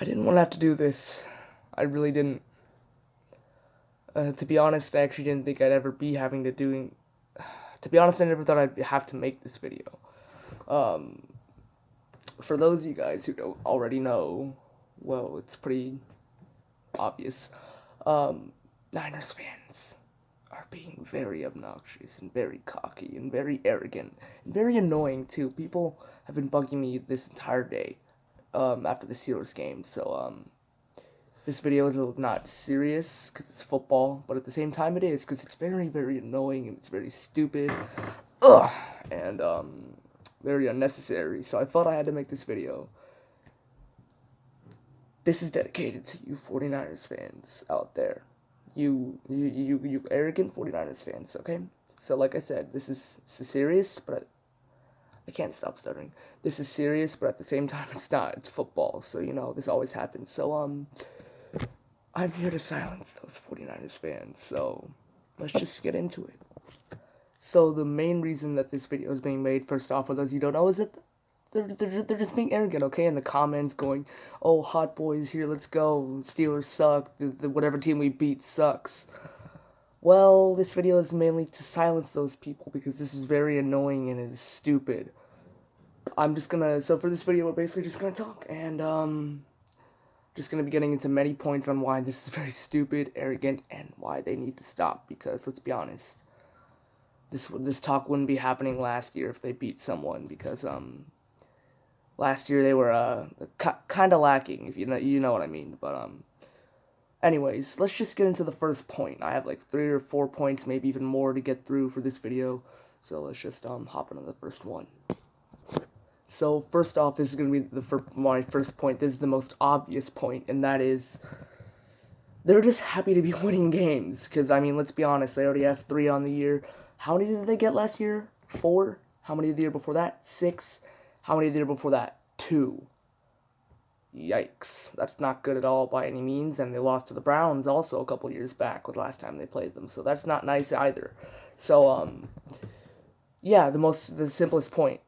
I didn't want to have to do this. I really didn't. To be honest, I actually didn't think I'd ever be having to doing. To be honest, I never thought I'd have to make this video. Um, for those of you guys who don't already know, well, it's pretty obvious. Um, Niners fans are being very obnoxious and very cocky and very arrogant and very annoying too. People have been bugging me this entire day after the Steelers game. So this video is not serious because it's football, but at the same time it is because it's very, very annoying and it's very stupid. Ugh, and very unnecessary. So I thought I had to make this video. This is dedicated to you 49ers fans out there. You arrogant 49ers fans, okay? So like I said, this is serious, but I can't stop stuttering. This is serious, but at the same time it's not. It's football, so you know, this always happens. So I'm here to silence those 49ers fans. So let's just get into it. So the main reason that this video is being made, first off, for those you don't know, is that they're just being arrogant, okay? In the comments going, oh, hot boys, here, let's go. Steelers suck. Whatever team we beat sucks. Well, this video is mainly to silence those people because this is very annoying and it is stupid. So for this video, we're basically just gonna talk and, just gonna be getting into many points on why this is very stupid, arrogant, and why they need to stop because, let's be honest, this talk wouldn't be happening last year if they beat someone because, last year they were kind of lacking, if you know what I mean. But anyways, let's just get into the first point. I have like 3 or 4 points, maybe even more to get through for this video. So let's just hop into the first one. So first off, this is gonna be my first point. This is the most obvious point, and that is they're just happy to be winning games. Because I mean, let's be honest, they already have 3 on the year. How many did they get last year? 4. How many the year before that? 6. How many the year before that? 2. Yikes. That's not good at all by any means, and they lost to the Browns also a couple years back with last time they played them, so that's not nice either. So, yeah, the simplest point.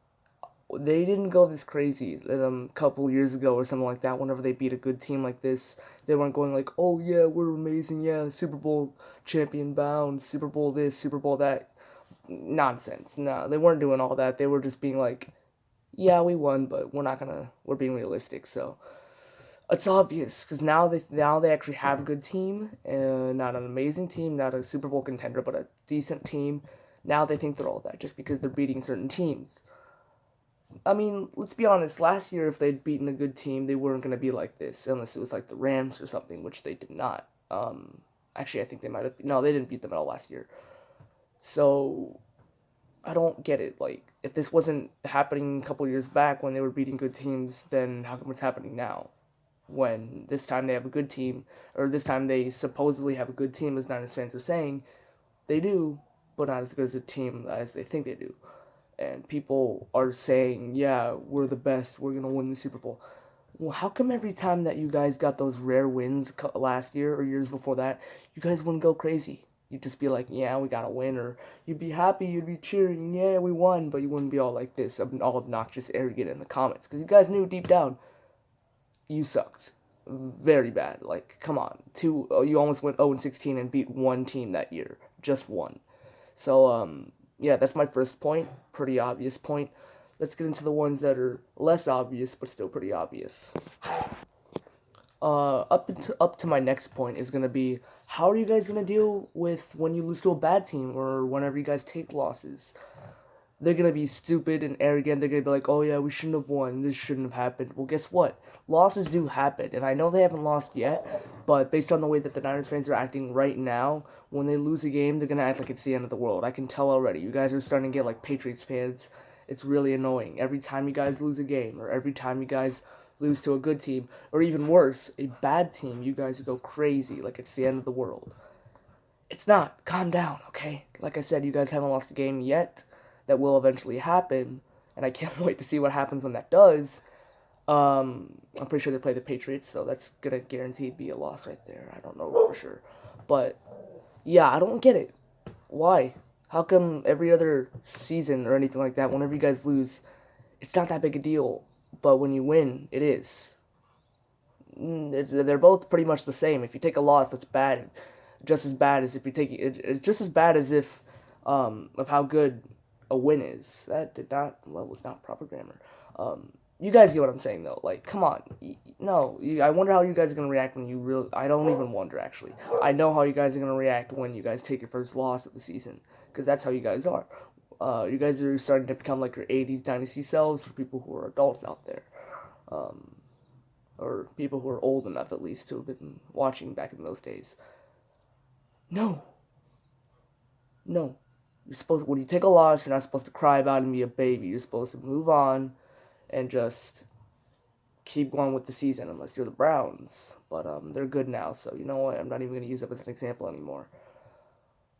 They didn't go this crazy a couple years ago or something like that. Whenever they beat a good team like this, they weren't going like, oh yeah, we're amazing, yeah, Super Bowl champion bound, Super Bowl this, Super Bowl that. Nonsense. No, they weren't doing all that. They were just being like, yeah, we won, but we're being realistic, so it's obvious because now they actually have a good team, and not an amazing team, not a Super Bowl contender, but a decent team. Now they think they're all that just because they're beating certain teams. I mean, let's be honest. Last year, if they'd beaten a good team, they weren't going to be like this, unless it was like the Rams or something, which they did not. Actually, I think they might have. No, they didn't beat them at all last year. So I don't get it. Like, if this wasn't happening a couple years back when they were beating good teams, then how come it's happening now? When this time they have a good team, or this time they supposedly have a good team, as Niners fans are saying, they do, but not as good as a team as they think they do. And people are saying, yeah, we're the best, we're going to win the Super Bowl. Well, how come every time that you guys got those rare wins last year or years before that, you guys wouldn't go crazy? You'd just be like, yeah, we got a win, or you'd be happy, you'd be cheering, yeah, we won, but you wouldn't be all like this, all obnoxious, arrogant in the comments, because you guys knew deep down you sucked very bad. Like, come on, you almost went 0-16 and beat one team that year, just one. So yeah, that's my first point, pretty obvious point. Let's get into the ones that are less obvious but still pretty obvious. Up to my next point is gonna be, how are you guys gonna deal with when you lose to a bad team or whenever you guys take losses? They're gonna be stupid and arrogant. They're gonna be like, oh yeah, we shouldn't have won. This shouldn't have happened. Well, guess what? Losses do happen, and I know they haven't lost yet, but based on the way that the Niners fans are acting right now, when they lose a game, they're gonna act like it's the end of the world. I can tell already. You guys are starting to get like Patriots fans. It's really annoying. Every time you guys lose a game, or every time you guys lose to a good team, or even worse, a bad team, you guys go crazy like it's the end of the world. It's not. Calm down, okay? Like I said, you guys haven't lost a game yet. That will eventually happen, and I can't wait to see what happens when that does. I'm pretty sure they play the Patriots, so that's gonna guaranteed be a loss right there. I don't know for sure, but yeah, I don't get it. Why? How come every other season or anything like that, whenever you guys lose, it's not that big a deal, but when you win, it is? they're both pretty much the same. If you take a loss, that's bad, just as bad as if you take it. It's just as bad as if of how good a win is. That did not was not proper grammar. You guys get what I'm saying though. Like, come on, no. I wonder how you guys are gonna react when you real. I don't even wonder actually. I know how you guys are gonna react when you guys take your first loss of the season, because that's how you guys are. You guys are starting to become like your 80s dynasty selves for people who are adults out there. Um, or people who are old enough at least to have been watching back in those days. No, no. You're supposed when you take a loss, you're not supposed to cry about it and be a baby. You're supposed to move on and just keep going with the season, unless you're the Browns. But they're good now, so you know what? I'm not even gonna use them as an example anymore.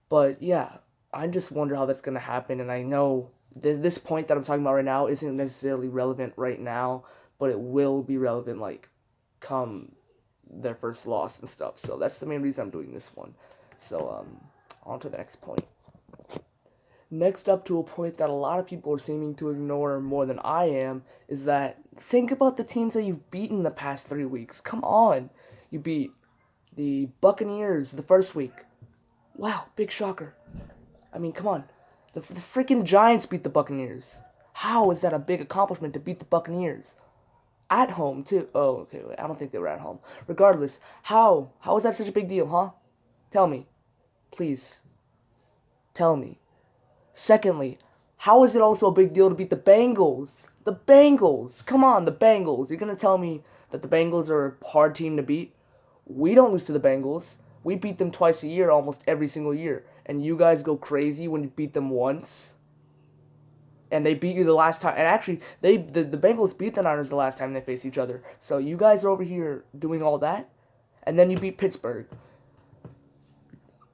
But yeah, I just wonder how that's gonna happen, and I know this point that I'm talking about right now isn't necessarily relevant right now, but it will be relevant like come their first loss and stuff. So that's the main reason I'm doing this one. So on to the next point. Next up to a point that a lot of people are seeming to ignore more than I am is that think about the teams that you've beaten the past 3 weeks. Come on. You beat the Buccaneers the first week. Wow, big shocker. I mean, come on. The freaking Giants beat the Buccaneers. How is that a big accomplishment to beat the Buccaneers? At home, too. Oh, okay, wait, I don't think they were at home. Regardless, how? How is that such a big deal, huh? Tell me. Please. Tell me. Secondly, how is it also a big deal to beat the Bengals? The Bengals! Come on, the Bengals. You're going to tell me that the Bengals are a hard team to beat? We don't lose to the Bengals. We beat them twice a year, almost every single year. And you guys go crazy when you beat them once? And they beat you the last time. And actually, the Bengals beat the Niners the last time they faced each other. So you guys are over here doing all that? And then you beat Pittsburgh.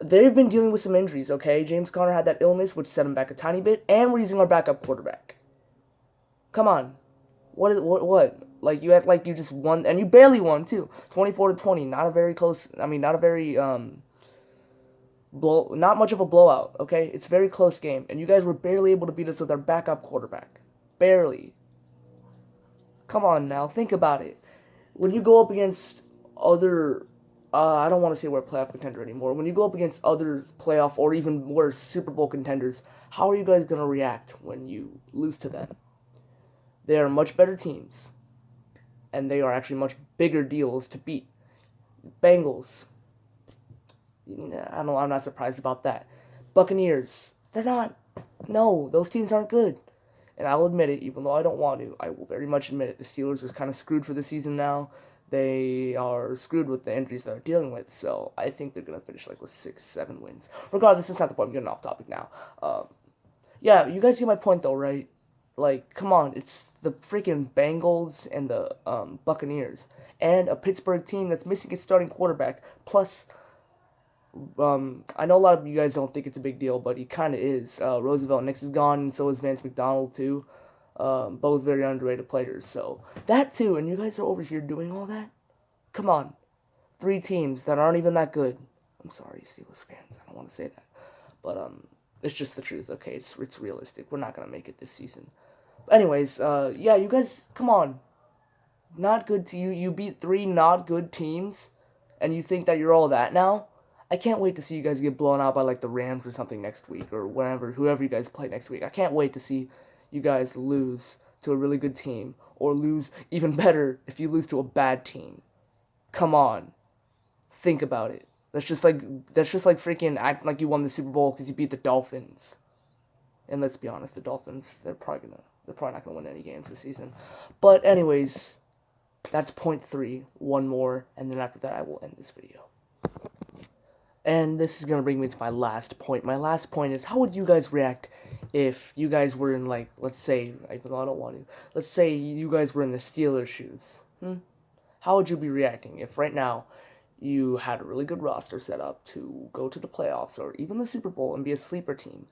They've been dealing with some injuries, okay? James Conner had that illness, which set him back a tiny bit, and we're using our backup quarterback. Come on. What? Like, you act like you just won, and you barely won, too. 24-20, not a very close, not a very, not much of a blowout, okay? It's a very close game, and you guys were barely able to beat us with our backup quarterback. Barely. Come on now, think about it. When you go up against other, I don't want to say we're a playoff contender anymore. When you go up against other playoff or even worse Super Bowl contenders, how are you guys gonna react when you lose to them? They are much better teams, and they are actually much bigger deals to beat. Bengals, I'm not surprised about that. Buccaneers, they're not. No, those teams aren't good. And I'll admit it, even though I don't want to. I will very much admit it. The Steelers are kind of screwed for the season now. They are screwed with the injuries they're dealing with. So I think they're gonna finish like with 6, 7 wins. Regardless, that's not the point. I'm getting off topic now. Yeah, you guys get my point though, right? Like, come on, it's the freaking Bengals and the Buccaneers, and a Pittsburgh team that's missing its starting quarterback. Plus, I know a lot of you guys don't think it's a big deal, but he kind of is. Roosevelt Nix is gone, and so is Vance McDonald too. Both very underrated players. So that too, and you guys are over here doing all that. Come on, 3 teams that aren't even that good. I'm sorry, Steelers fans. I don't want to say that, but it's just the truth. Okay, it's realistic. We're not gonna make it this season. But anyways, yeah, you guys, come on. Not good to you. You beat 3 not good teams, and you think that you're all that now. I can't wait to see you guys get blown out by like the Rams or something next week, or whoever you guys play next week. I can't wait to see you guys lose to a really good team, or lose even better if you lose to a bad team. Come on, think about it. That's just like freaking acting like you won the Super Bowl because you beat the Dolphins. And let's be honest, the Dolphins they're probably not gonna win any games this season. But anyways, that's point 3. One more, and then after that I will end this video. And this is going to bring me to my last point. My last point is, how would you guys react if you guys were in, like, let's say, even though I don't want to, let's say you guys were in the Steelers' shoes. How would you be reacting if right now you had a really good roster set up to go to the playoffs or even the Super Bowl and be a sleeper team,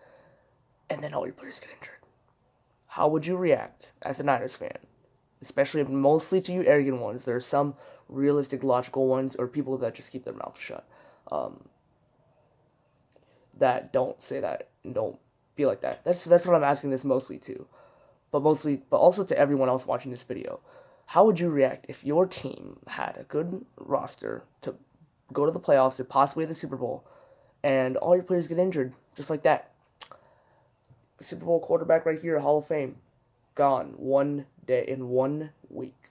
and then all your players get injured? How would you react as a Niners fan? Especially mostly to you arrogant ones. There are some realistic, logical ones, or people that just keep their mouths shut. That don't say that and don't feel like that. That's what I'm asking this mostly to. But also to everyone else watching this video. How would you react if your team had a good roster to go to the playoffs and possibly the Super Bowl, and all your players get injured just like that? Super Bowl quarterback right here, Hall of Fame, gone one day in 1 week.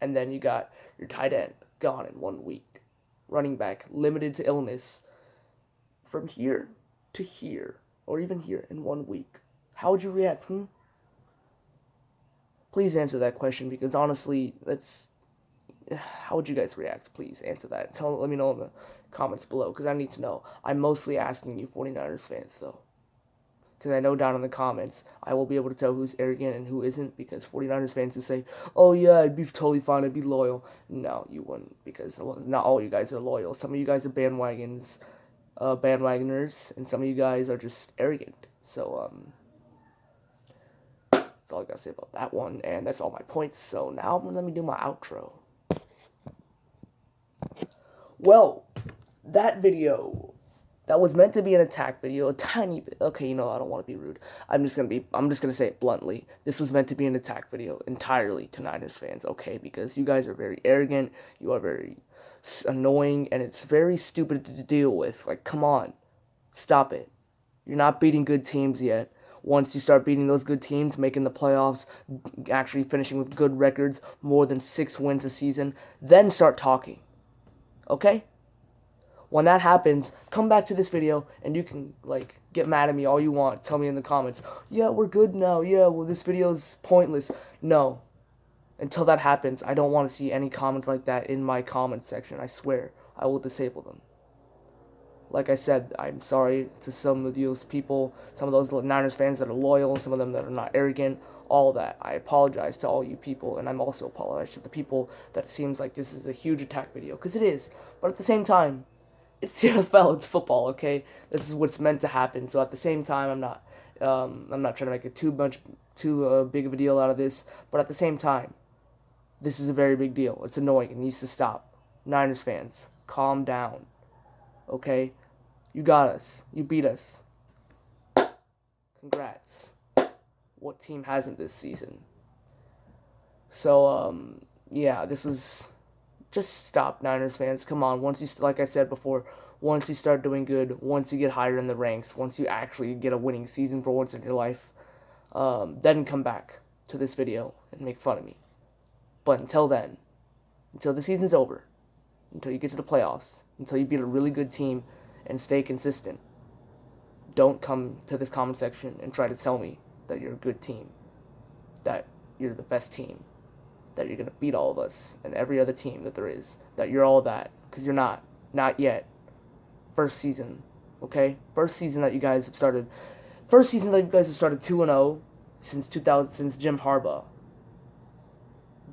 And then you got your tight end gone in 1 week. Running back limited to illness from here to here, or even here in 1 week. How would you react? Please answer that question, because honestly, that's how would you guys react? Please answer that. Let me know in the comments below, because I need to know. I'm mostly asking you 49ers fans, though, because I know down in the comments I will be able to tell who's arrogant and who isn't, because 49ers fans will say, oh yeah, I'd be totally fine, I'd be loyal. No, you wouldn't, because not all you guys are loyal. Some of you guys are bandwagoners, and some of you guys are just arrogant. So, that's all I gotta say about that one, and that's all my points. So now let me do my outro. Well, that video, that was meant to be an attack video, a tiny bit. Okay, I don't want to be rude. I'm just gonna say it bluntly. This was meant to be an attack video entirely to Niners fans, okay? Because you guys are very arrogant, you are very annoying, and it's very stupid to deal with. Like, come on, stop it. You're not beating good teams yet. Once you start beating those good teams, making the playoffs, actually finishing with good records, more than 6 wins a season, then start talking. Okay? When that happens, come back to this video and you can, get mad at me all you want. Tell me in the comments, yeah, we're good now. Yeah, well, this video's pointless. No. Until that happens, I don't want to see any comments like that in my comment section. I swear. I will disable them. Like I said, I'm sorry to some of those people, some of those Niners fans that are loyal, some of them that are not arrogant, all that. I apologize to all you people, and I'm also apologize to the people that it seems like this is a huge attack video, because it is. But at the same time, it's the NFL, it's football, okay? This is what's meant to happen. So at the same time, I'm not trying to make it too big of a deal out of this. But at the same time, this is a very big deal. It's annoying. It needs to stop. Niners fans, calm down. Okay? You got us. You beat us. Congrats. What team hasn't this season? So, yeah, this is... Just stop, Niners fans. Come on. Like I said before, once you start doing good, once you get higher in the ranks, once you actually get a winning season for once in your life, then come back to this video and make fun of me. But until then, until the season's over, until you get to the playoffs, until you beat a really good team and stay consistent, don't come to this comment section and try to tell me that you're a good team, that you're the best team, that you're going to beat all of us and every other team that there is, that you're all that, because you're not. Not yet. First season, okay? First season that you guys have started 2-0 since Jim Harbaugh.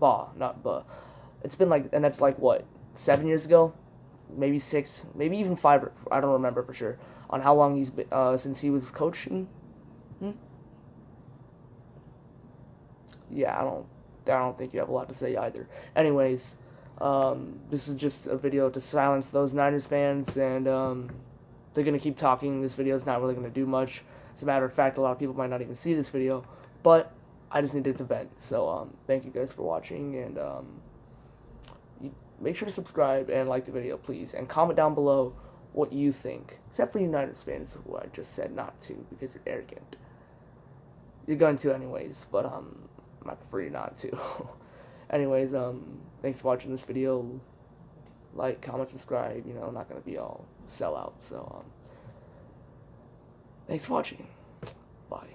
Not Bah. It's been and that's what, 7 years ago? Maybe 6, maybe even 5, I don't remember for sure, on how long he's been, since he was coaching. Yeah, I don't think you have a lot to say either. Anyways, this is just a video to silence those Niners fans, and they're going to keep talking. This video is not really going to do much. As a matter of fact, a lot of people might not even see this video, but I just needed to vent. So, thank you guys for watching, and make sure to subscribe and like the video, please, and comment down below what you think, except for you Niners fans, who I just said not to, because you're arrogant. You're going to anyways, but, I prefer you not to. Anyways, thanks for watching this video. Like, comment, subscribe. I'm not gonna be all sellout. So, thanks for watching. Bye.